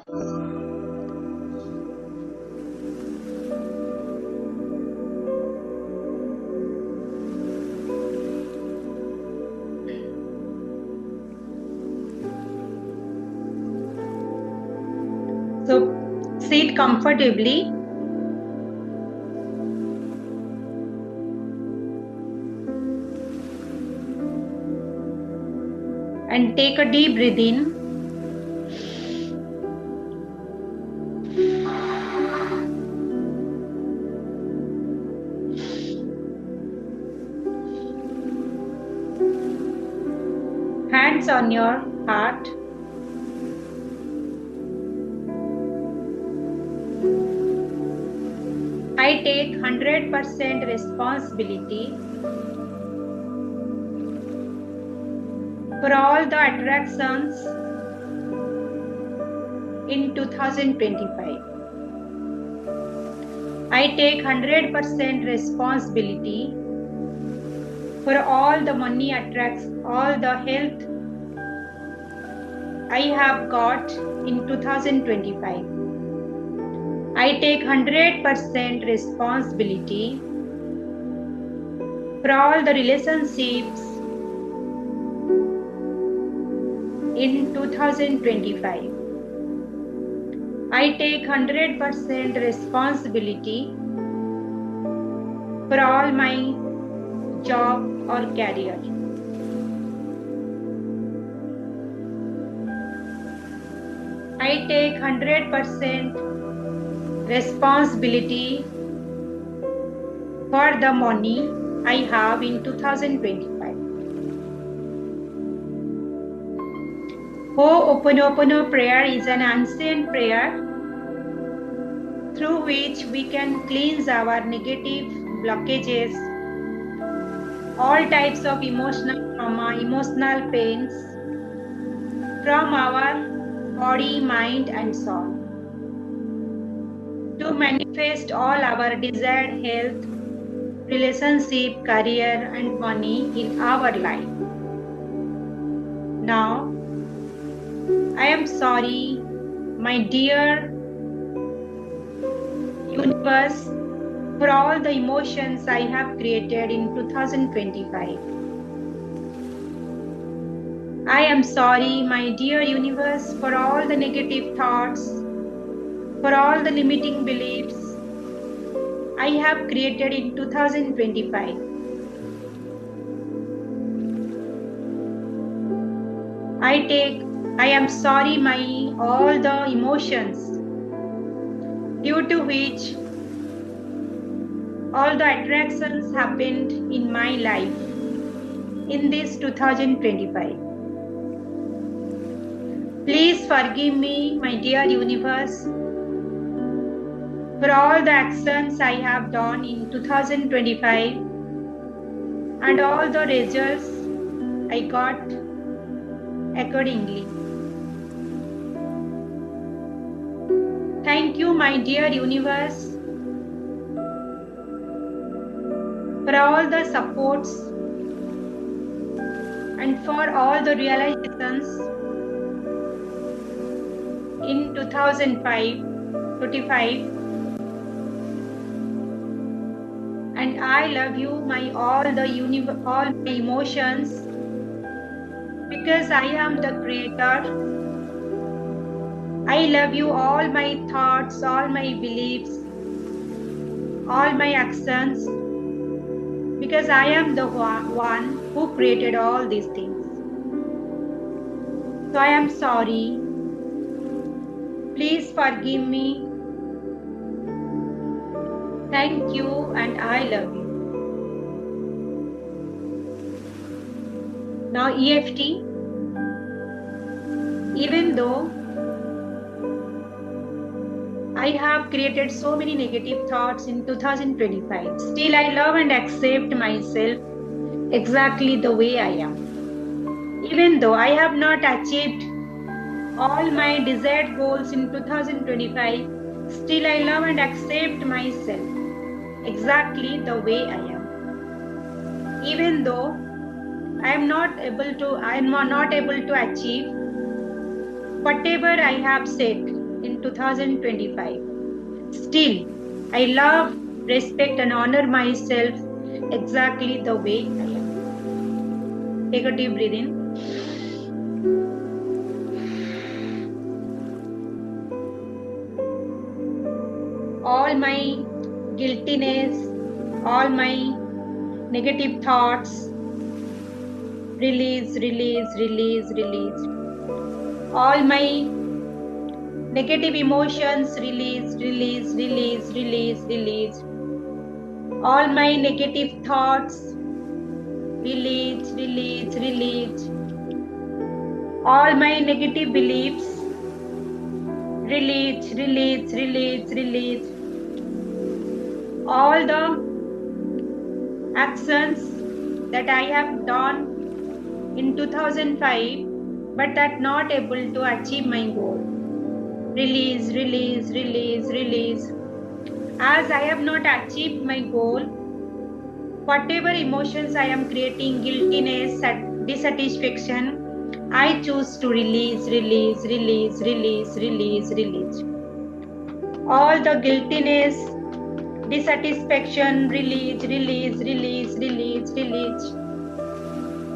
So sit comfortably. And take a deep breath in. Hands on your heart. I take 100% responsibility for all the attractions in 2025. I take 100% responsibility for all the money attracts, all the health I have got in 2025. I take 100% responsibility for all the relationships in 2025. I take 100% responsibility for all my job or career. I take 100% responsibility for the money I have in 2025. Ho'oponopono prayer is an ancient prayer through which we can cleanse our negative blockages, all types of emotional trauma, emotional pains from our body, mind, and soul, to manifest all our desired health, relationship, career, and money in our life. Now, I am sorry, my dear universe, for all the emotions I have created in 2025. I am sorry, my dear universe, for all the negative thoughts, for all the limiting beliefs I have created in 2025. I am sorry, all the emotions due to which all the attractions happened in my life in this 2025. Please forgive me, my dear universe, for all the actions I have done in 2025 and all the results I got accordingly. Thank you, my dear universe, for all the supports and for all the realizations in 2025. And I love you, all my emotions, because I am the creator. I love you, all my thoughts, all my beliefs, all my actions, because I am the one who created all these things. So I am sorry. Please forgive me. Thank you, and I love you. Now EFT, even though I have created so many negative thoughts in 2025, still I love and accept myself exactly the way I am. Even though I have not achieved all my desired goals in 2025, still I love and accept myself exactly the way I am. Even though I am not able to achieve whatever I have said in 2025. Still, I love, respect, and honor myself exactly the way I am. Take a deep breath in. All my guiltiness, all my negative thoughts, release, release, release, release. All my negative emotions, release, release, release, release, release. All my negative thoughts, release, release, release. All my negative beliefs, release, release, release, release. All the actions that I have done in 2005 but that not able to achieve my goal. Release, release, release, release. As I have not achieved my goal, whatever emotions I am creating, guiltiness, dissatisfaction, I choose to release, release, release, release, release, release. All the guiltiness, dissatisfaction, release, release, release, release, release.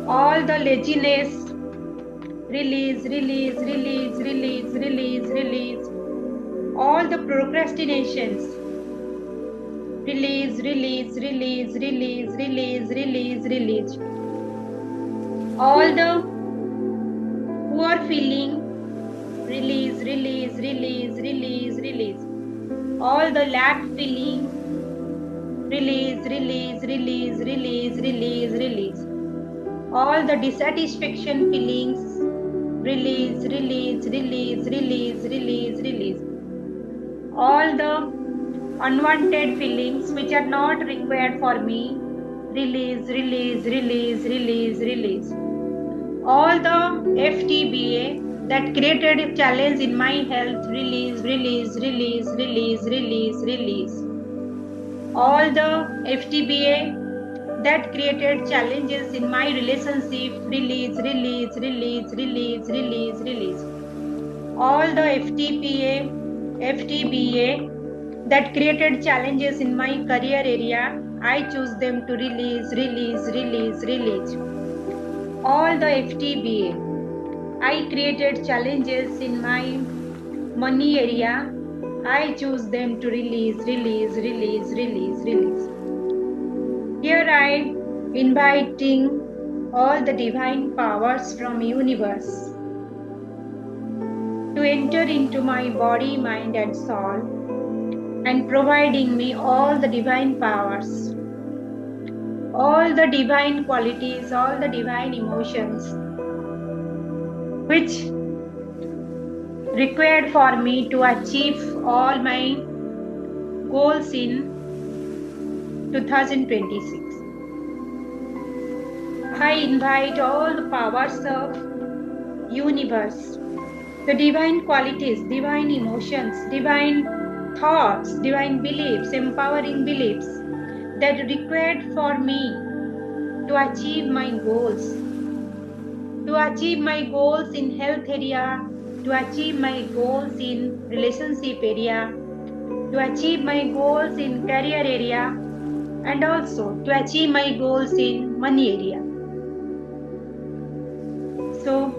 All the laziness, release, release, release, release, release, release. All the procrastinations, release, release, release, release, release, release, release. All the poor feeling, release, release, release, release, release. All the lack feeling, release, release, release, release, release, release. All the dissatisfaction feelings, release, release, release, release, release, release. All the unwanted feelings which are not required for me, release, release, release, release, release. All the FTBA that created a challenge in my health, release, release, release, release, release, release. All the FTBA that created challenges in my relationship, release, release, release, release, release, release. All the FTBA that created challenges in my career area, I choose them to release, release, release, release. All the FTBA, I created challenges in my money area, I choose them to release, release, release, release, release. Here I inviting all the divine powers from universe to enter into my body, mind and soul and providing me all the divine powers, all the divine qualities, all the divine emotions which required for me to achieve all my goals in 2026. I invite all the powers of universe, the divine qualities, divine emotions, divine thoughts, divine beliefs, empowering beliefs that required for me to achieve my goals, to achieve my goals in health area, to achieve my goals in relationship area, to achieve my goals in career area, and also to achieve my goals in money area. So,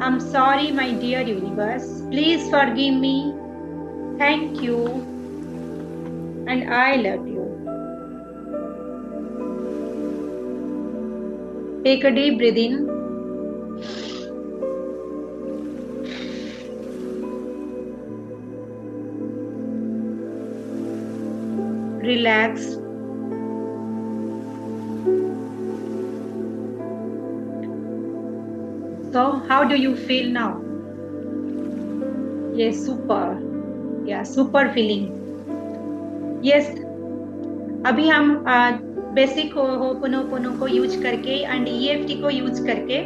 I'm sorry, my dear universe. Please forgive me. Thank you. And I love you. Take a deep breath in. Relax. So, how do you feel now? Yes, super. Yeah, super feeling. Yes. अभी हम basic ho'oponopono को use करके and EFT को use करके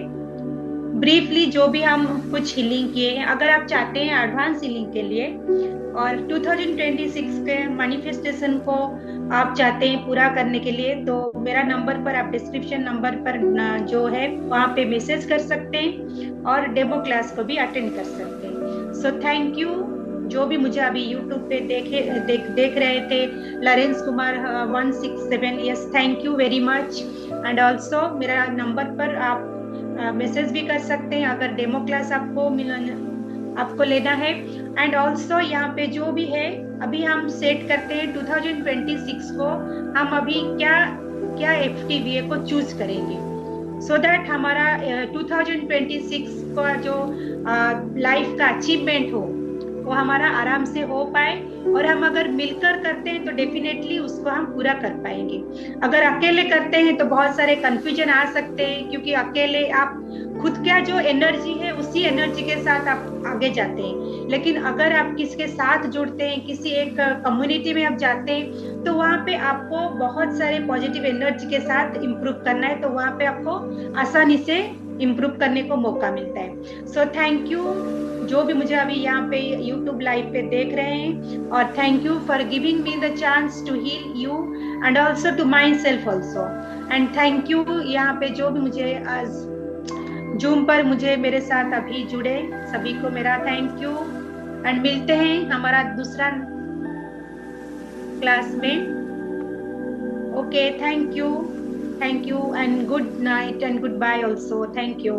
briefly जो भी हम कुछ हीलिंग किए हैं, अगर आप चाहते हैं एडवांस हीलिंग के लिए और 2026 के मैनिफेस्टेशन को आप चाहते हैं पूरा करने के लिए, तो मेरा नंबर पर आप डिस्क्रिप्शन नंबर पर जो है वहाँ पे मैसेज कर सकते हैं और डेमो क्लास को भी अटेंड कर सकते हैं। सो थैंक यू जो भी मुझे अभी यूट्यूब पे देख रहे थे। Lawrence Kumar 167, yes thank you very much. And also मेरा नंबर पर आप मैसेज भी कर सकते हैं अगर डेमो क्लास आपको लेना है। एंड ऑल्सो यहाँ पे जो भी है अभी हम सेट करते हैं 2026 को हम अभी क्या क्या FTVA को चूज करेंगे, सो दैट हमारा 2026 का जो लाइफ का अचीवमेंट हो वो हमारा आराम से हो पाए। और हम अगर मिलकर करते हैं तो डेफिनेटली उसको हम पूरा कर पाएंगे। अगर अकेले करते हैं तो बहुत सारे कंफ्यूजन आ सकते हैं, क्योंकि अकेले आप खुद का जो एनर्जी है उसी एनर्जी के साथ आप आगे जाते हैं। लेकिन अगर आप किसके साथ जुड़ते हैं, किसी एक कम्युनिटी में आप जाते हैं, तो वहाँ पे आपको बहुत सारे पॉजिटिव एनर्जी के साथ इम्प्रूव करना है, तो वहाँ पे आपको आसानी से इम्प्रूव करने को मौका मिलता है। सो थैंक यू जो भी मुझे अभी यहाँ पे यूट्यूब लाइव पे देख रहे हैं, और thank you for giving me the chance to heal you and also to myself also. And thank you यहाँ पे जो भी मुझे आज जूम पर मुझे मेरे साथ अभी जुड़े सभी को मेरा थैंक यू। एंड मिलते हैं हमारा दूसरा क्लास में। Okay thank you and good night and good bye also. Thank you.